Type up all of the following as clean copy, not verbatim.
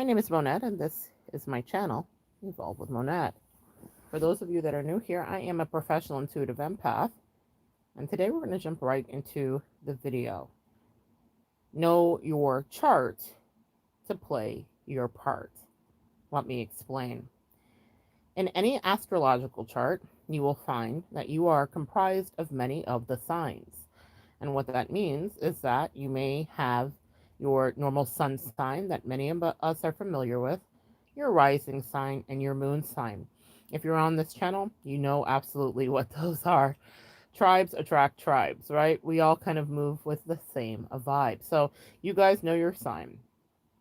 My name is Monette, and this is my channel, Evolve with Monette. For those of you that are new here, I am a professional intuitive empath, and today we're going to jump right into the video. Know your chart to play your part. Let me explain. In any astrological chart, you will find that you are comprised of many of the signs. And what that means is that you may have your normal sun sign that many of us are familiar with, your rising sign, and your moon sign. If you're on this channel, you know absolutely what those are. Tribes attract tribes, right? We all kind of move with the same vibe. So you guys know your sign.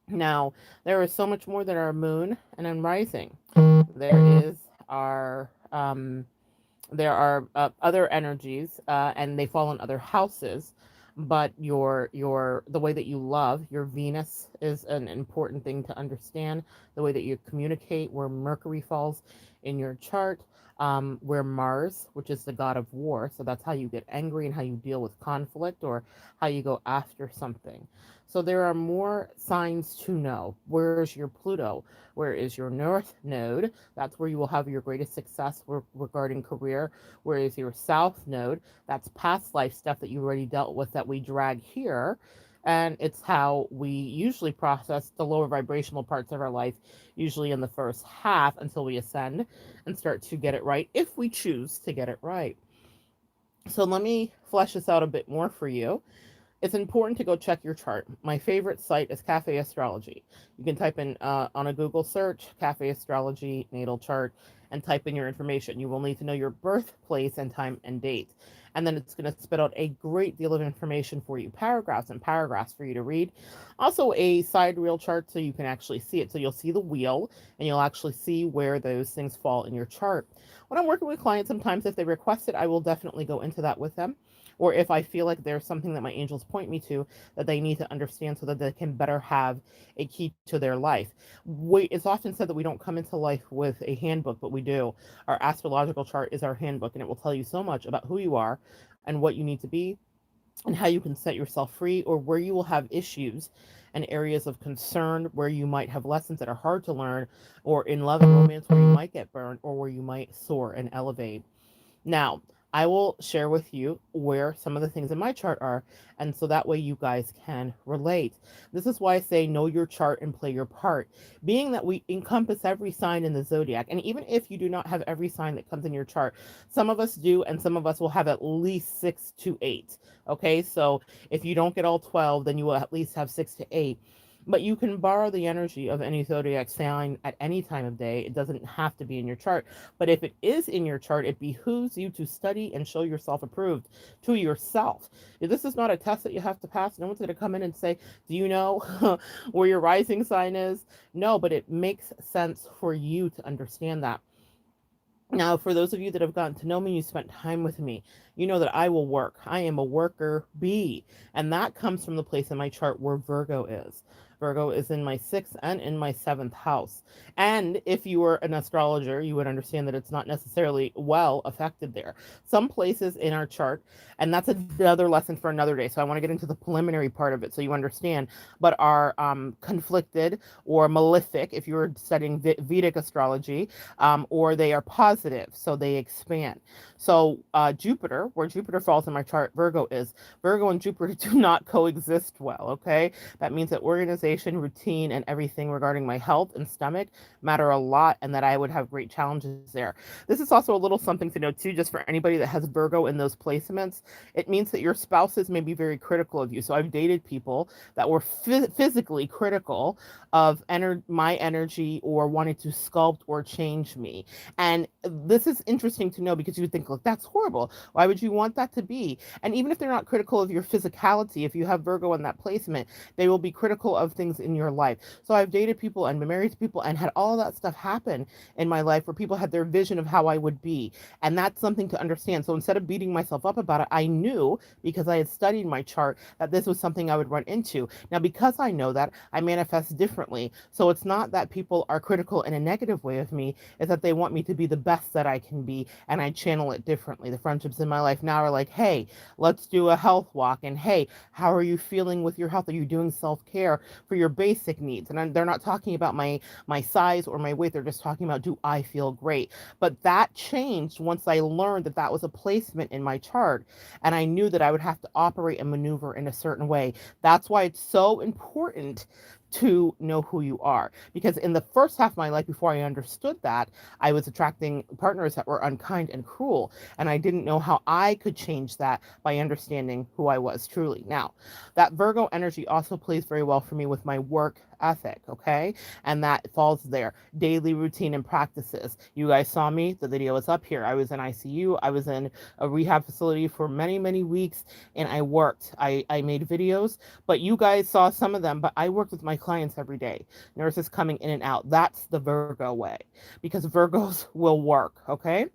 Now, there is so much more than our moon and our rising. There is our there are other energies, and they fall in other houses. But the way that you love your Venus is an important thing to understand. The way that you communicate, where Mercury falls in your chart, where Mars, which is the god of war, so that's how you get angry and how you deal with conflict or how you go after something. So there are more signs to know. Where is your Pluto? Where is your North Node? That's where you will have your greatest success regarding career. Where is your South Node? That's past life stuff that you already dealt with that we drag here. And it's how we usually process the lower vibrational parts of our life, usually in the first half until we ascend and start to get it right, if we choose to get it right. So let me flesh this out a bit more for you. It's important to go check your chart. My favorite site is Cafe Astrology. You can type in on a Google search, Cafe Astrology natal chart, and type in your information. You will need to know your birthplace and time and date. And then it's going to spit out a great deal of information for you, paragraphs and paragraphs for you to read. Also a side reel chart so you can actually see it. So you'll see the wheel and you'll actually see where those things fall in your chart. When I'm working with clients, sometimes if they request it, I will definitely go into that with them. Or if I feel like there's something that my angels point me to that they need to understand so that they can better have a key to their life. It's often said that we don't come into life with a handbook, but we do. Our astrological chart is our handbook, and it will tell you so much about who you are and what you need to be and how you can set yourself free, or where you will have issues and areas of concern, where you might have lessons that are hard to learn, or in love and romance where you might get burned, or where you might soar and elevate. Now, I will share with you where some of the things in my chart are, and so that way you guys can relate. This is why I say know your chart and play your part. Being that we encompass every sign in the zodiac, and even if you do not have every sign that comes in your chart, some of us do, and some of us will have at least 6 to 8. Okay, so if you don't get all 12, then you will at least have 6 to 8. But you can borrow the energy of any zodiac sign at any time of day. It doesn't have to be in your chart. But if it is in your chart, it behooves you to study and show yourself approved to yourself. This is not a test that you have to pass. No one's going to come in and say, do you know where your rising sign is? No, but it makes sense for you to understand that. Now, for those of you that have gotten to know me, you spent time with me, you know that I will work. I am a worker bee. And that comes from the place in my chart where Virgo is. Virgo is in my 6th and in my 7th house. And if you were an astrologer, you would understand that it's not necessarily well affected there. Some places in our chart, and that's another lesson for another day. So I want to get into the preliminary part of it so you understand, but are conflicted or malefic if you were studying Vedic astrology, or they are positive, so they expand. So Jupiter, where Jupiter falls in my chart, Virgo is. Virgo and Jupiter do not coexist well, okay? That means that organization, routine, and everything regarding my health and stomach matter a lot, and that I would have great challenges there. This is also a little something to know too, just for anybody that has Virgo in those placements. It means that your spouses may be very critical of you. So I've dated people that were physically critical of my energy or wanting to sculpt or change me. And this is interesting to know because you would think, look, that's horrible. Why would you want that to be? And even if they're not critical of your physicality, if you have Virgo in that placement, they will be critical of things in your life. So I've dated people and been married to people and had all that stuff happen in my life where people had their vision of how I would be. And that's something to understand. So instead of beating myself up about it, I knew, because I had studied my chart, that this was something I would run into. Now, because I know that, I manifest differently. So it's not that people are critical in a negative way of me, it's that they want me to be the best that I can be, and I channel it differently. The friendships in my life now are like, hey, let's do a health walk, and hey, how are you feeling with your health? Are you doing self-care for your basic needs. And they're not talking about my size or my weight. They're just talking about, do I feel great? But that changed once I learned that that was a placement in my chart, and I knew that I would have to operate and maneuver in a certain way. That's why it's so important to know who you are. Because in the first half of my life, before I understood that, I was attracting partners that were unkind and cruel. And I didn't know how I could change that by understanding who I was truly. Now, that Virgo energy also plays very well for me with my work ethic, okay? And that falls there. Daily routine and practices. You guys saw me, the video is up here. I was in ICU, I was in a rehab facility for many, many weeks, and I worked. I made videos, but you guys saw some of them, but I worked with my clients every day. Nurses coming in and out. That's the Virgo way, because Virgos will work, okay?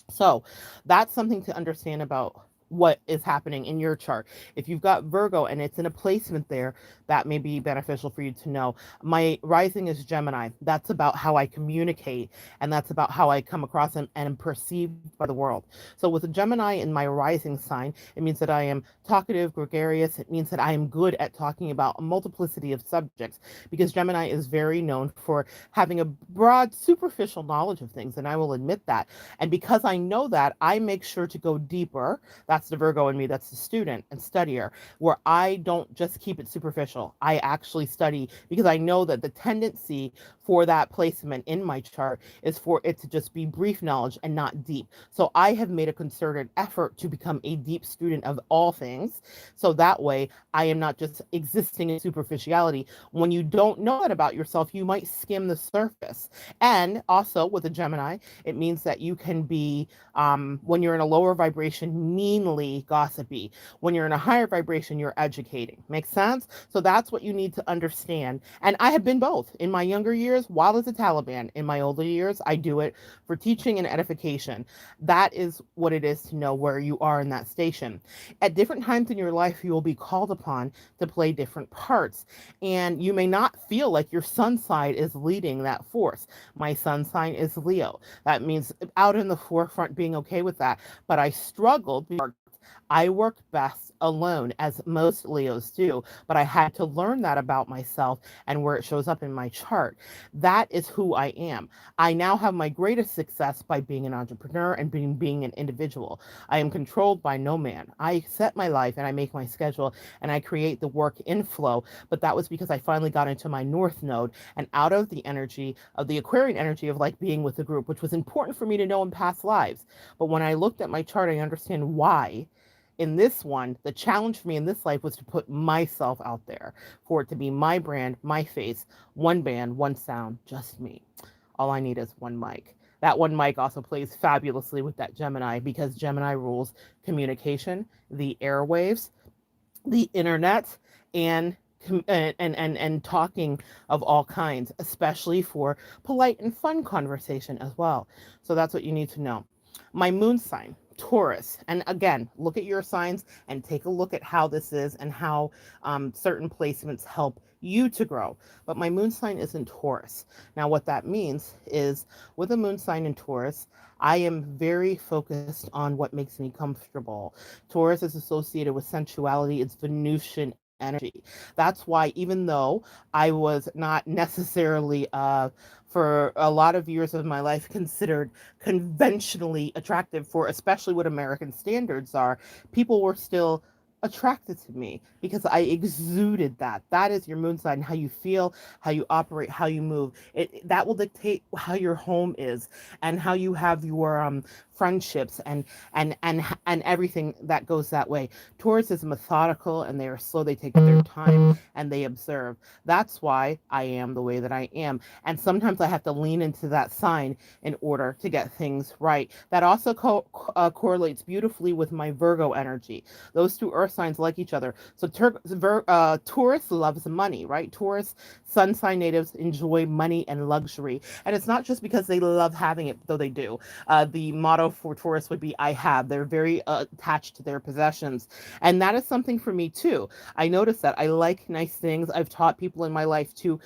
So that's something to understand about what is happening in your chart. If you've got Virgo and it's in a placement there, that may be beneficial for you to know. My rising is Gemini. That's about how I communicate, and that's about how I come across and am perceived by the world. So with a Gemini in my rising sign, it means that I am talkative, gregarious. It means that I am good at talking about a multiplicity of subjects, because Gemini is very known for having a broad, superficial knowledge of things, and I will admit that. And because I know that, I make sure to go deeper. That's the Virgo in me, that's the student and studier, where I don't just keep it superficial. I actually study, because I know that the tendency for that placement in my chart is for it to just be brief knowledge and not deep. So I have made a concerted effort to become a deep student of all things. So that way I am not just existing in superficiality. When you don't know that about yourself, you might skim the surface. And also with a Gemini, it means that you can be, when you're in a lower vibration, meanly gossipy. When you're in a higher vibration, you're educating. Makes sense? So that's what you need to understand. And I have been both. In my younger years, wild as a Taliban. In my older years, I do it for teaching and edification. That is what it is to know where you are in that station. At different times in your life, you will be called upon to play different parts. And you may not feel like your sun side is leading that force. My sun sign is Leo. That means out in the forefront, being okay with that. But I struggled because I work best alone, as most Leos do, but I had to learn that about myself and where it shows up in my chart. That is who I am. I now have my greatest success by being an entrepreneur and being an individual. I am controlled by no man. I set my life and I make my schedule and I create the work in flow, but that was because I finally got into my North Node and out of the energy of the Aquarian energy of like being with a group, which was important for me to know in past lives. But when I looked at my chart, I understand why. In this one, the challenge for me in this life was to put myself out there, for it to be my brand, my face, one band, one sound, just me. All I need is one mic. That one mic also plays fabulously with that Gemini, because Gemini rules communication, the airwaves, the internet, and and talking of all kinds, especially for polite and fun conversation as well. So that's what you need to know. My moon sign, Taurus. And again, look at your signs and take a look at how this is and how certain placements help you to grow. But my moon sign is in Taurus. Now, what that means is with a moon sign in Taurus, I am very focused on what makes me comfortable. Taurus is associated with sensuality, it's Venusian energy. That's why, even though I was not necessarily for a lot of years of my life considered conventionally attractive for especially what American standards are, people were still attracted to me because I exuded that. That is your moon sign, how you feel, how you operate, how you move. That will dictate how your home is and how you have your friendships and everything that goes that way. Taurus is methodical and they are slow. They take their time and they observe. That's why I am the way that I am. And sometimes I have to lean into that sign in order to get things right. That also correlates beautifully with my Virgo energy. Those two earth signs like each other. So Taurus loves money, right? Taurus sun sign natives enjoy money and luxury. And it's not just because they love having it, though they do. The motto for Taurus would be I have. They're very attached to their possessions. And that is something for me too. I notice that I like nice things. I've taught people in my life to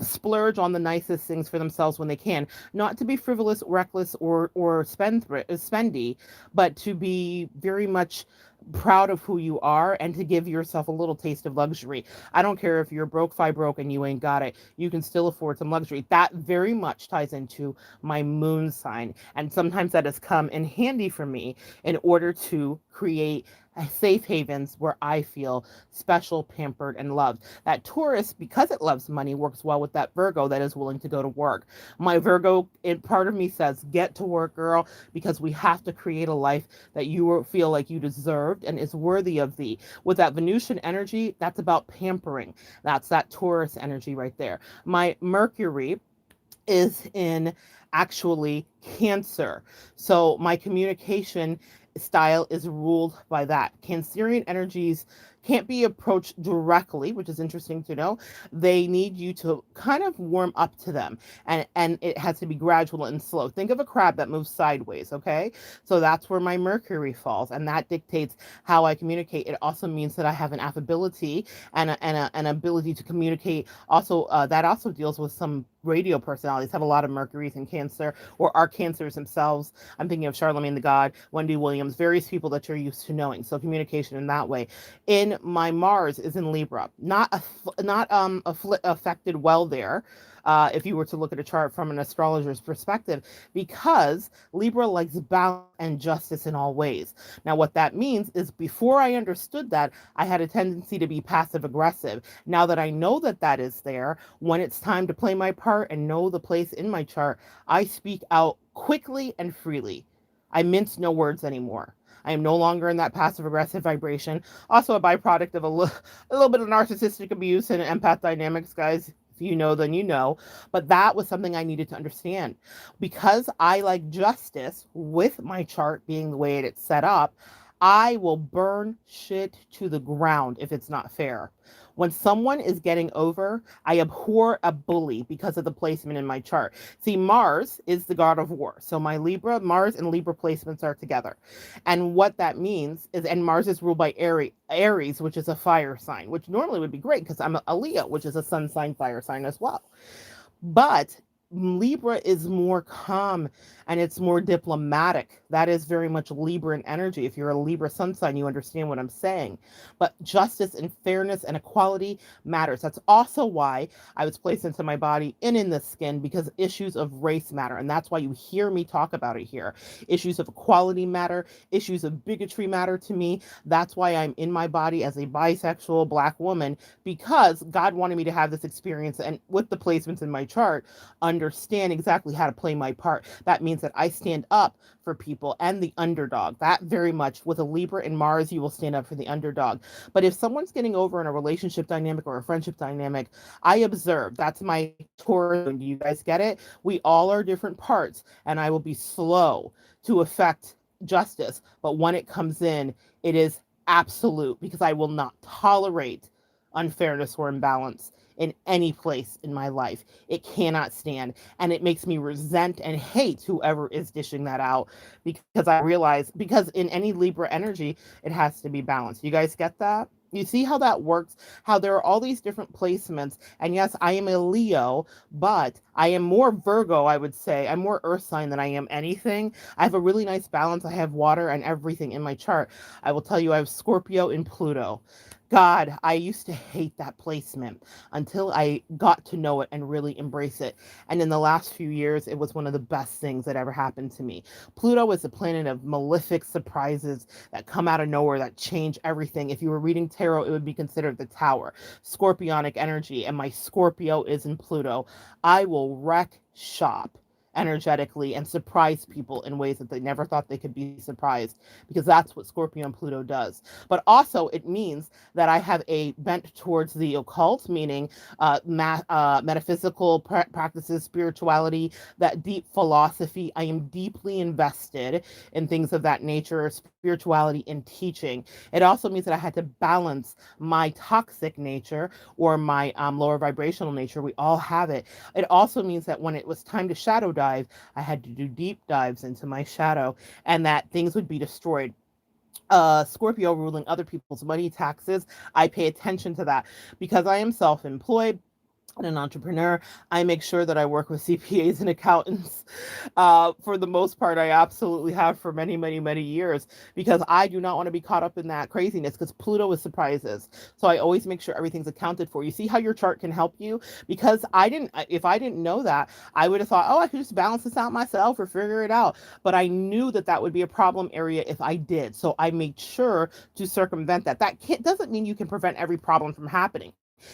splurge on the nicest things for themselves when they can, not to be frivolous, reckless, or spendy, but to be very much proud of who you are and to give yourself a little taste of luxury. I don't care if you're broke, fi broke, and you ain't got it. You can still afford some luxury. That very much ties into my moon sign. And sometimes that has come in handy for me in order to create safe havens where I feel special, pampered, and loved. That Taurus, because it loves money, works well with that Virgo that is willing to go to work. My Virgo, part of me says, get to work, girl, because we have to create a life that you feel like you deserved and is worthy of thee. With that Venusian energy, that's about pampering. That's that Taurus energy right there. My Mercury is in actually Cancer. So my communication style is ruled by that. Cancerian energies can't be approached directly, which is interesting to know. They need you to kind of warm up to them, and it has to be gradual and slow. Think of a crab that moves sideways, okay? So that's where my Mercury falls, and that dictates how I communicate. It also means that I have an affability and an ability to communicate. Also, that also deals with some radio personalities have a lot of Mercuries in Cancer or are Cancers themselves. I'm thinking of Charlemagne the God, Wendy Williams, various people that you're used to knowing. So communication in that way. In my Mars is in Libra, affected well there. If you were to look at a chart from an astrologer's perspective, because Libra likes balance and justice in all ways. Now, what that means is before I understood that, I had a tendency to be passive aggressive. Now that I know that that is there, when it's time to play my part and know the place in my chart, I speak out quickly and freely. I mince no words anymore. I am no longer in that passive aggressive vibration. Also, a byproduct of a little bit of narcissistic abuse and empath dynamics, guys. If you know, then you know. But that was something I needed to understand. Because I like justice with my chart being the way it's set up, I will burn shit to the ground if it's not fair. When someone is getting over, I abhor a bully because of the placement in my chart. See, Mars is the god of war. So my Mars and Libra placements are together. And what that means is, and Mars is ruled by Aries, which is a fire sign, which normally would be great because I'm a Leo, which is a sun sign fire sign as well. But Libra is more calm and it's more diplomatic. That is very much Libra in energy. If you're a Libra sun sign, you understand what I'm saying. But justice and fairness and equality matters. That's also why I was placed into my body and in the skin, because issues of race matter. And that's why you hear me talk about it here. Issues of equality matter. Issues of bigotry matter to me. That's why I'm in my body as a bisexual Black woman, because God wanted me to have this experience. And with the placements in my chart, understand exactly how to play my part. That means that I stand up for people and the underdog. That very much, with a Libra and Mars, you will stand up for the underdog. But if someone's getting over in a relationship dynamic or a friendship dynamic, I observe. That's my Taurus. Do you guys get it? We all are different parts, and I will be slow to affect justice. But when it comes in, it is absolute, because I will not tolerate unfairness or imbalance in any place in my life. It cannot stand. And it makes me resent and hate whoever is dishing that out, because I realize, because in any Libra energy, it has to be balanced. You guys get that? You see how that works? How there are all these different placements. And yes, I am a Leo, but I am more Virgo, I would say. I'm more earth sign than I am anything. I have a really nice balance. I have water and everything in my chart. I will tell you, I have Scorpio and Pluto. God, I used to hate that placement until I got to know it and really embrace it. And in the last few years, it was one of the best things that ever happened to me. Pluto is a planet of malefic surprises that come out of nowhere, that change everything. If you were reading tarot, it would be considered the Tower. Scorpionic energy, and my Scorpio is in Pluto. I will wreck shop energetically and surprise people in ways that they never thought they could be surprised, because that's what Scorpio and Pluto does. But also it means that I have a bent towards the occult, meaning metaphysical practices, spirituality, that deep philosophy. I am deeply invested in things of that nature, spirituality and teaching. It also means that I had to balance my toxic nature or my lower vibrational nature. We all have it. It also means that when it was time to shadow dive, I had to do deep dives into my shadow, and that things would be destroyed. Scorpio ruling other people's money, taxes. I pay attention to that because I am self-employed. and an entrepreneur. I make sure that I work with CPAs and accountants. For the most part, I absolutely have for many, many, many years because I do not want to be caught up in that craziness because Pluto is surprises. So I always make sure everything's accounted for. You see how your chart can help you? Because if I didn't know that, I would have thought, oh, I could just balance this out myself or figure it out. But I knew that that would be a problem area if I did. So I made sure to circumvent that. Doesn't mean you can prevent every problem from happening.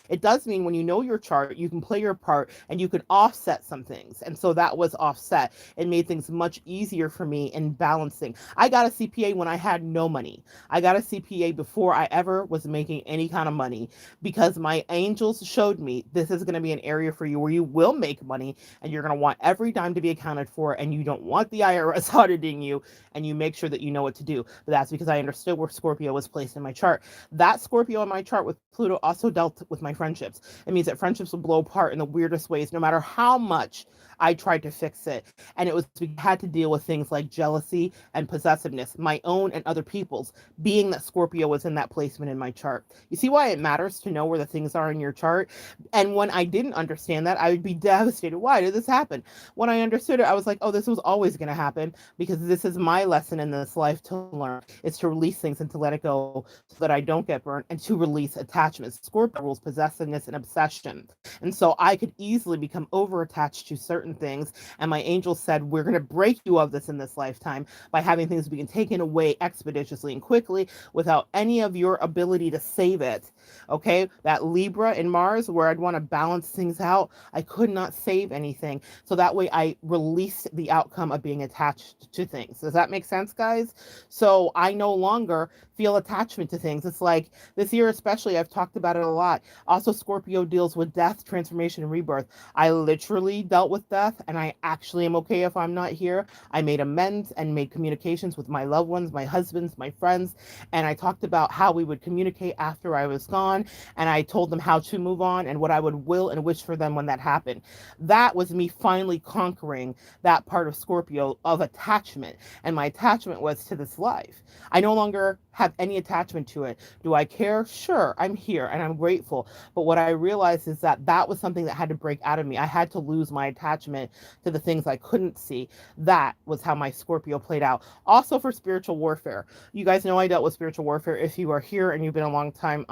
It does mean when you know your chart, you can play your part and you can offset some things. And so that was offset and made things much easier for me in balancing. I got a CPA when I had no money. I got a CPA before I ever was making any kind of money because my angels showed me this is going to be an area for you where you will make money and you're going to want every dime to be accounted for and you don't want the IRS auditing you and you make sure that you know what to do. But that's because I understood where Scorpio was placed in my chart. That Scorpio in my chart with Pluto also dealt with my friendships. It means that friendships will blow apart in the weirdest ways, no matter how much I tried to fix it. And it was we had to deal with things like jealousy and possessiveness, my own and other people's, being that Scorpio was in that placement in my chart. You see why it matters to know where the things are in your chart? And when I didn't understand that, I would be devastated. Why did this happen? When I understood it, I was like, oh, this was always going to happen because this is my lesson in this life to learn is to release things and to let it go so that I don't get burnt and to release attachments. Scorpio rules possessiveness and obsession. And so I could easily become over attached to certain things. And my angel said, we're going to break you of this in this lifetime by having things being taken away expeditiously and quickly without any of your ability to save it. Okay. That Libra in Mars, where I'd want to balance things out, I could not save anything. So that way I released the outcome of being attached to things. Does that make sense, guys? So I no longer feel attachment to things. It's like this year, especially, I've talked about it a lot. Also, Scorpio deals with death, transformation, and rebirth. I literally dealt with death, and I actually am okay if I'm not here. I made amends and made communications with my loved ones, my husbands, my friends, and I talked about how we would communicate after I was gone, and I told them how to move on and what I would will and wish for them when that happened. That was me finally conquering that part of Scorpio of attachment, and my attachment was to this life. I no longer have any attachment to it. Do I care? Sure, I'm here and I'm grateful. But what I realized is that that was something that had to break out of me. I had to lose my attachment to the things I couldn't see. That was how my Scorpio played out. Also for spiritual warfare. You guys know I dealt with spiritual warfare if you are here and you've been a long time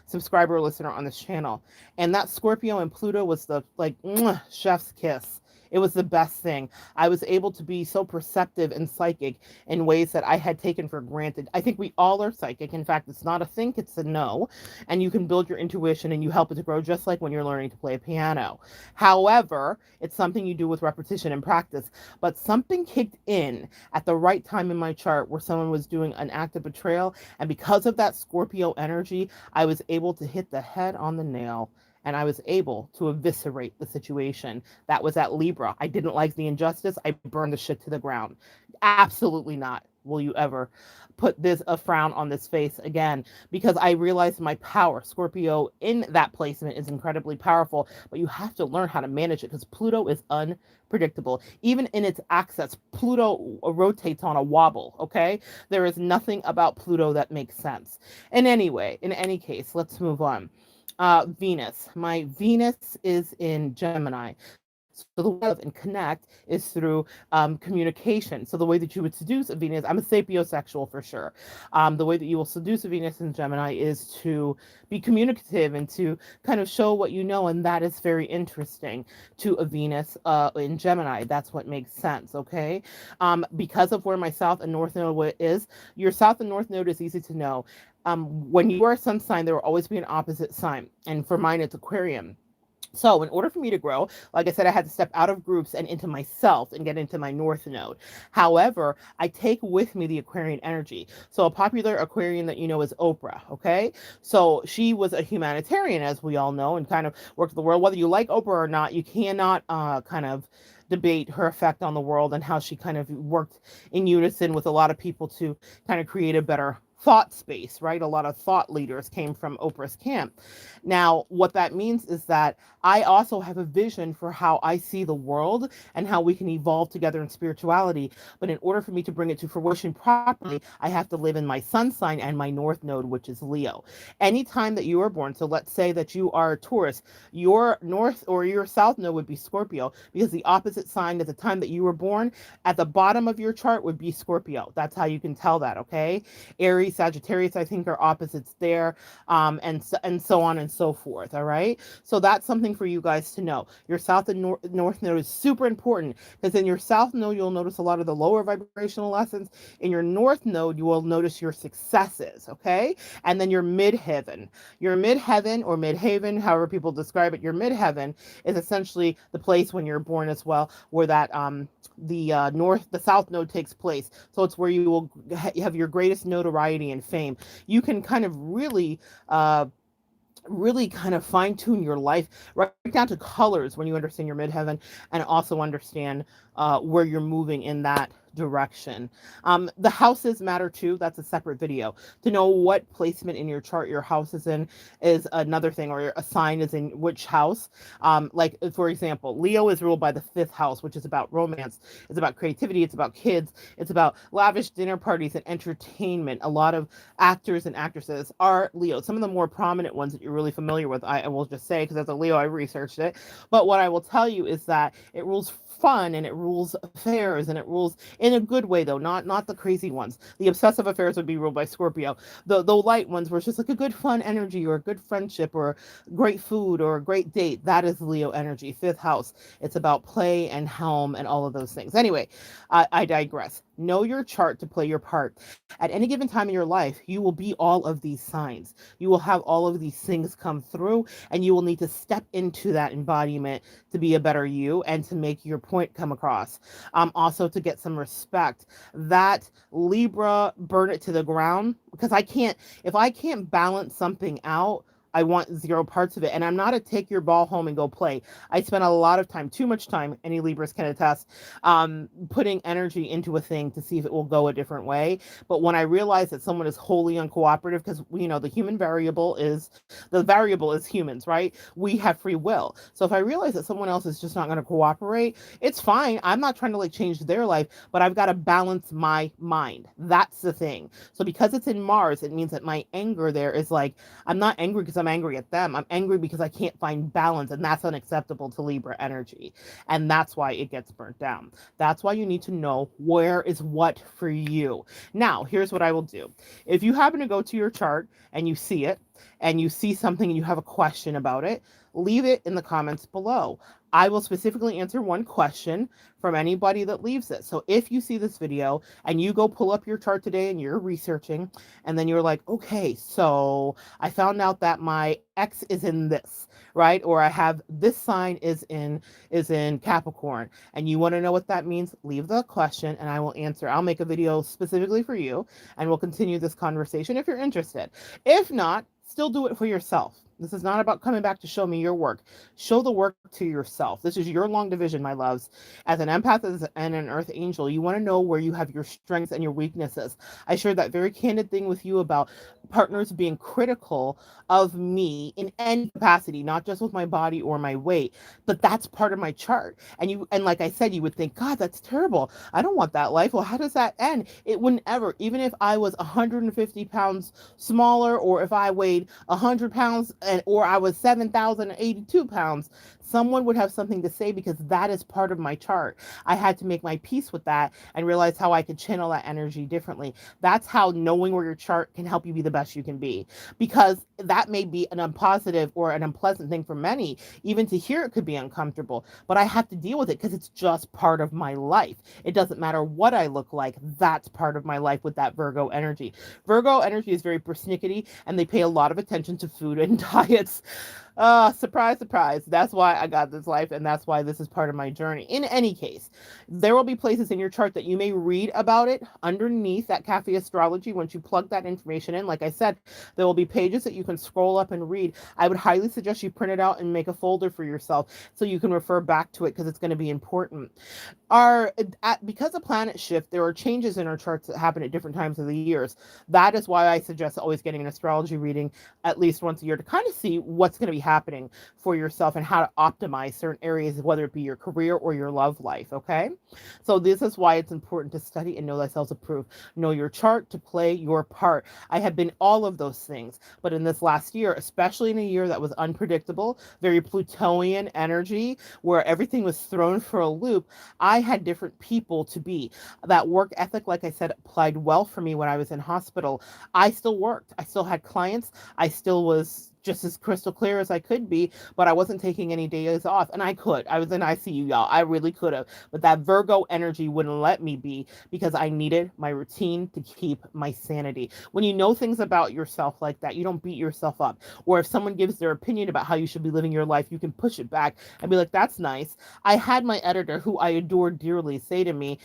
subscriber or listener on this channel. And that Scorpio and Pluto was the like chef's kiss. It was the best thing. I was able to be so perceptive and psychic in ways that I had taken for granted. I think we all are psychic. In fact, it's not a think, it's a know. And you can build your intuition and you help it to grow just like when you're learning to play a piano. However, it's something you do with repetition and practice. But something kicked in at the right time in my chart where someone was doing an act of betrayal. And because of that Scorpio energy, I was able to hit the head on the nail and I was able to eviscerate the situation. That was at Libra. I didn't like the injustice. I burned the shit to the ground. Absolutely not will you ever put this a frown on this face again because I realized my power. Scorpio in that placement is incredibly powerful, but you have to learn how to manage it because Pluto is unpredictable. Even in its axis, Pluto rotates on a wobble, okay? There is nothing about Pluto that makes sense. And anyway, in any case, let's move on. Venus. My Venus is in Gemini. So the way I love and connect is through communication. So the way that you would seduce a Venus, I'm a sapiosexual for sure. The way that you will seduce a Venus in Gemini is to be communicative and to kind of show what you know, and that is very interesting to a Venus in Gemini. That's what makes sense, okay? Because of where my South and North Node is, your South and North Node is easy to know. When you are a sun sign, there will always be an opposite sign. And for mine, it's Aquarium. So in order for me to grow, like I said, I had to step out of groups and into myself and get into my North Node. However, I take with me the Aquarian energy. So a popular Aquarian that you know is Oprah, okay? So she was a humanitarian, as we all know, and kind of worked the world. Whether you like Oprah or not, you cannot kind of debate her effect on the world and how she kind of worked in unison with a lot of people to kind of create a better thought space, right? A lot of thought leaders came from Oprah's camp. Now, what that means is that I also have a vision for how I see the world and how we can evolve together in spirituality. But in order for me to bring it to fruition properly, I have to live in my sun sign and my north node, which is Leo. Anytime that you are born, so let's say that you are a Taurus, your north or your south node would be Scorpio, because the opposite sign at the time that you were born at the bottom of your chart would be Scorpio. That's how you can tell that, okay? Aries, Sagittarius, I think are opposites there, and so on and so forth. All right. So that's something for you guys to know. Your south and north node is super important, because in your south node you'll notice a lot of the lower vibrational lessons. In your north node you will notice your successes. Okay. And then your midheaven. Your midheaven or midhaven, however people describe it, your midheaven is essentially the place when you're born as well, where that the south node takes place. So it's where you will have your greatest notoriety and fame. You can kind of really kind of fine tune your life right down to colors when you understand your midheaven, and also understand where you're moving in that direction. The houses matter too. That's a separate video. To know what placement in your chart your house is in is another thing, or a sign is in which house. Like, for example, Leo is ruled by the fifth house, which is about romance. It's about creativity. It's about kids. It's about lavish dinner parties and entertainment. A lot of actors and actresses are Leo. Some of the more prominent ones that you're really familiar with, I will just say, because as a Leo, I researched it. But what I will tell you is that it rules fun, and it rules affairs, and it rules in a good way, though, not the crazy ones. The obsessive affairs would be ruled by Scorpio. The light ones were just like a good fun energy, or a good friendship, or great food, or a great date. That is Leo energy, fifth house. It's about play and helm and all of those things. Anyway, I digress. Know your chart to play your part. At any given time in your life, you will be all of these signs. You will have all of these things come through, and you will need to step into that embodiment to be a better you and to make your point come across. Also to get some respect. That Libra, burn it to the ground, because if I can't balance something out, I want zero parts of it. And I'm not a take your ball home and go play. I spend a lot of time, too much time, any Libras can attest, putting energy into a thing to see if it will go a different way. But when I realize that someone is wholly uncooperative, because the variable is humans, right? We have free will. So if I realize that someone else is just not going to cooperate, it's fine. I'm not trying to like change their life, but I've got to balance my mind. That's the thing. So because it's in Mars, it means that my anger there is like, I'm not angry because I'm angry at them. I'm angry because I can't find balance, and that's unacceptable to Libra energy. And that's why it gets burnt down. That's why you need to know where is what for you. Now, here's what I will do. If you happen to go to your chart and you see it, and you see something and you have a question about it, leave it in the comments below. I will specifically answer one question from anybody that leaves it. So if you see this video and you go pull up your chart today and you're researching, and then you're like, okay, so I found out that my X is in this, right? Or I have this sign is in Capricorn, and you want to know what that means, leave the question and I will answer. I'll make a video specifically for you, and we'll continue this conversation if you're interested. If not, still do it for yourself. This is not about coming back to show me your work. Show the work to yourself. This is your long division, my loves. As an empath and an earth angel, you want to know where you have your strengths and your weaknesses. I shared that very candid thing with you about partners being critical of me in any capacity, not just with my body or my weight, but that's part of my chart. And like I said, you would think, God, that's terrible. I don't want that life. Well, how does that end? It wouldn't ever. Even if I was 150 pounds smaller, or if I weighed 100 pounds, or I was 7,082 pounds, someone would have something to say, because that is part of my chart. I had to make my peace with that and realize how I could channel that energy differently. That's how knowing where your chart can help you be the best you can be, because that may be an unpositive or an unpleasant thing for many. Even to hear it could be uncomfortable, but I have to deal with it because it's just part of my life. It doesn't matter what I look like. That's part of my life with that Virgo energy. Virgo energy is very persnickety, and they pay a lot of attention to food and diets. Surprise, surprise. That's why I got this life, and that's why this is part of my journey. In any case, there will be places in your chart that you may read about it underneath that cafe astrology. Once you plug that information in, like I said, there will be pages that you can scroll up and read. I would highly suggest you print it out and make a folder for yourself so you can refer back to it because it's going to be important. Because of planet shift, there are changes in our charts that happen at different times of the years. That is why I suggest always getting an astrology reading at least once a year to kind of see what's going to be happening for yourself and how to optimize certain areas, whether it be your career or your love life. Okay, so this is why it's important to study and know thyself approved. Know your chart to play your part. I have been all of those things, but in this last year, especially in a year that was unpredictable, very Plutonian energy, where everything was thrown for a loop, I had different people to be. That work ethic, like I said, applied well for me when I was in hospital. I still worked. I still had clients. I still was just as crystal clear as I could be, but I wasn't taking any days off. And I could. I was in ICU, y'all. I really could have. But that Virgo energy wouldn't let me be because I needed my routine to keep my sanity. When you know things about yourself like that, you don't beat yourself up. Or if someone gives their opinion about how you should be living your life, you can push it back and be like, that's nice. I had my editor, who I adored dearly, say to me,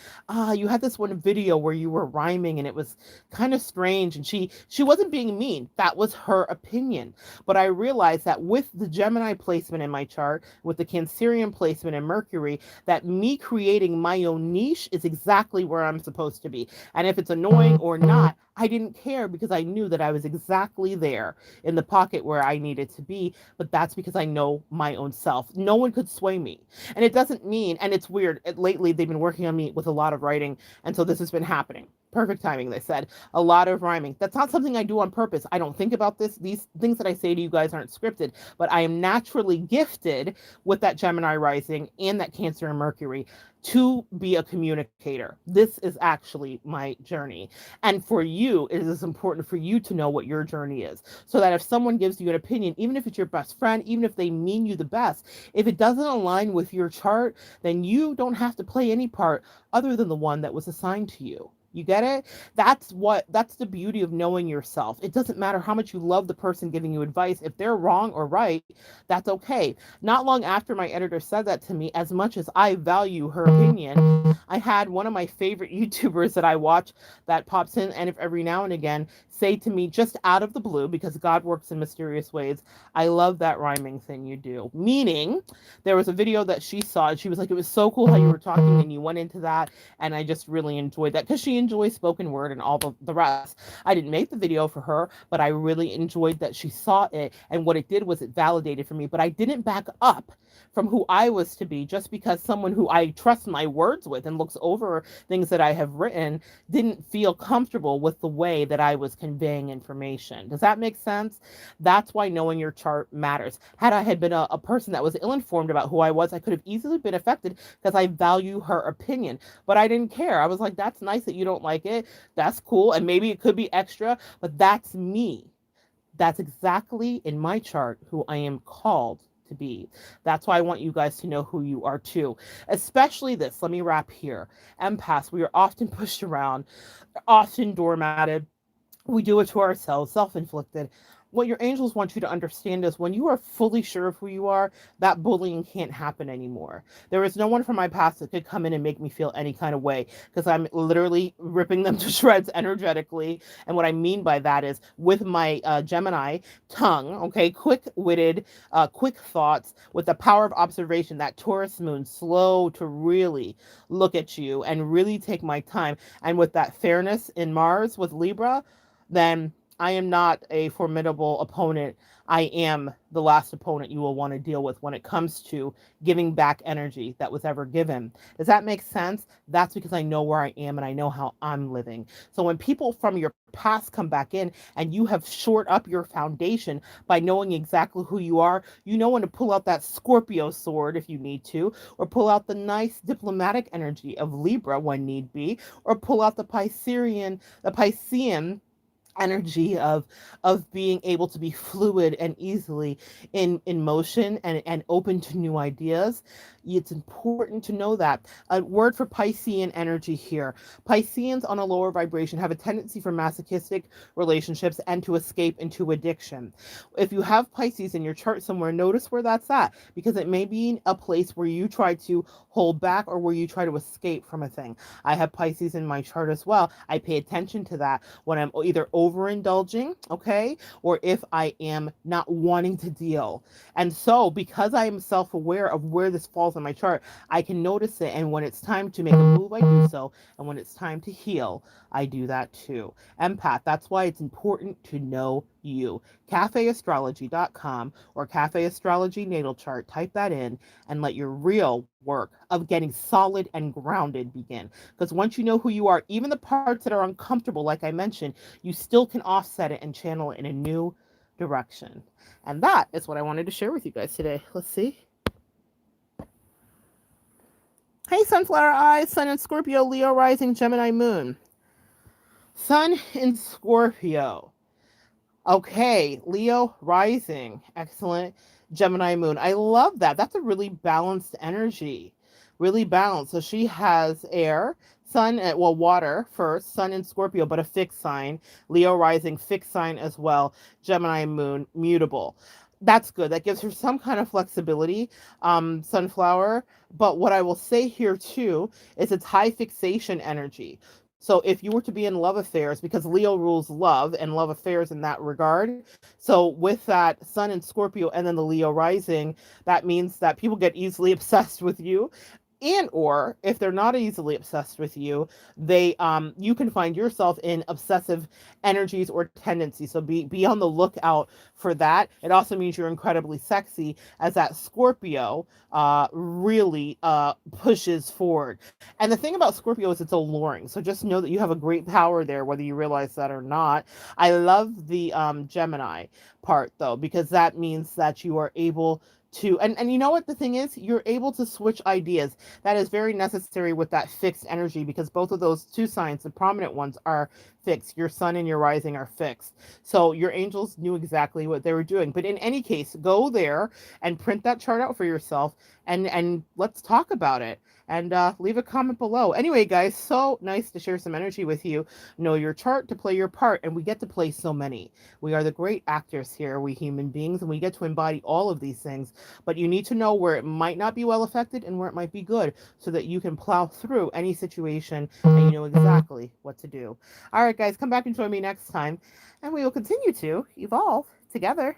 you had this one video where you were rhyming and it was kind of strange. And she wasn't being mean. That was her opinion. But I realized that with the Gemini placement in my chart, with the Cancerian placement in Mercury, that me creating my own niche is exactly where I'm supposed to be. And if it's annoying or not, I didn't care because I knew that I was exactly there in the pocket where I needed to be. But that's because I know my own self. No one could sway me. And it doesn't mean, and it's weird, lately they've been working on me with a lot of writing. And so this has been happening. Perfect timing, they said. A lot of rhyming. That's not something I do on purpose. I don't think about this. These things that I say to you guys aren't scripted, but I am naturally gifted with that Gemini rising and that Cancer and Mercury to be a communicator. This is actually my journey. And for you, it is important for you to know what your journey is. So that if someone gives you an opinion, even if it's your best friend, even if they mean you the best, if it doesn't align with your chart, then you don't have to play any part other than the one that was assigned to you. You get it? That's the beauty of knowing yourself. It doesn't matter how much you love the person giving you advice. If they're wrong or right, that's okay. Not long after my editor said that to me, as much as I value her opinion, I had one of my favorite YouTubers that I watch that pops in and if every now and again say to me just out of the blue, because God works in mysterious ways, I love that rhyming thing you do. Meaning, there was a video that she saw and she was like, it was so cool how you were talking and you went into that, and I just really enjoyed that because she enjoys spoken word and all the rest. I didn't make the video for her, but I really enjoyed that she saw it, and what it did was it validated for me, but I didn't back up from who I was to be just because someone who I trust my words with and looks over things that I have written didn't feel comfortable with the way that I was conveying information. Does that make sense? That's why knowing your chart matters. Had I had been a person that was ill-informed about who I was, I could have easily been affected because I value her opinion, but I didn't care. I was like, that's nice that you don't like it. That's cool. And maybe it could be extra, but that's me. That's exactly in my chart who I am called to be. That's why I want you guys to know who you are too. Especially this, let me wrap here. Empaths, we are often pushed around, often doormatted. We do it to ourselves, self-inflicted. What your angels want you to understand is when you are fully sure of who you are, that bullying can't happen anymore. There is no one from my past that could come in and make me feel any kind of way because I'm literally ripping them to shreds energetically. And what I mean by that is with my Gemini tongue, okay, quick-witted, quick thoughts, with the power of observation, that Taurus moon, slow to really look at you and really take my time. And with that fairness in Mars with Libra, then I am not a formidable opponent. I am the last opponent you will want to deal with when it comes to giving back energy that was ever given. Does that make sense? That's because I know where I am and I know how I'm living. So when people from your past come back in and you have shored up your foundation by knowing exactly who you are, you know when to pull out that Scorpio sword if you need to, or pull out the nice diplomatic energy of Libra when need be, or pull out the Piscean energy of being able to be fluid and easily in motion and open to new ideas. It's important to know that. A word for Piscean energy here. Pisceans on a lower vibration have a tendency for masochistic relationships and to escape into addiction. If you have Pisces in your chart somewhere, notice where that's at, because it may be a place where you try to hold back or where you try to escape from a thing. I have Pisces in my chart as well. I pay attention to that when I'm either overindulging, okay, or if I am not wanting to deal. And so, because I am self aware of where this falls on my chart, I can notice it. And when it's time to make a move, I do so. And when it's time to heal, I do that too. Empath, that's why it's important to know you. Cafeastrology.com or Cafe Astrology Natal Chart, type that in and let your real work of getting solid and grounded begin. Because once you know who you are, even the parts that are uncomfortable, like I mentioned, you still can offset it and channel it in a new direction. And that is what I wanted to share with you guys today. Let's see. Hey, Sunflower Eyes, Sun in Scorpio, Leo rising, Gemini moon. Sun in Scorpio. Okay, Leo rising. Excellent. Gemini moon. I love that. That's a really balanced energy. Really balanced. So she has air, sun, well, water first, sun in Scorpio, but a fixed sign. Leo rising, fixed sign as well. Gemini moon, mutable. That's good. That gives her some kind of flexibility, sunflower. But what I will say here too is it's high fixation energy. So if you were to be in love affairs, because Leo rules love and love affairs in that regard. So with that sun in Scorpio and then the Leo rising, that means that people get easily obsessed with you. And or if they're not easily obsessed with you, they you can find yourself in obsessive energies or tendencies. So be on the lookout for that. It also means you're incredibly sexy, as that Scorpio really pushes forward. And the thing about Scorpio is it's alluring. So just know that you have a great power there, whether you realize that or not. I love the Gemini part though, because that means that you are able to, and you know what the thing is, you're able to switch ideas. That is very necessary with that fixed energy, because both of those two signs, the prominent ones, are fixed. Your sun and your rising are fixed. So your angels knew exactly what they were doing. But in any case, go there and print that chart out for yourself, and let's talk about it. And leave a comment below. Anyway, guys, so nice to share some energy with you. Know your chart to play your part, and we get to play so many. We are the great actors here, we human beings, and we get to embody all of these things. But you need to know where it might not be well affected and where it might be good, so that you can plow through any situation and you know exactly what to do. All right, guys, come back and join me next time, and we will continue to evolve together.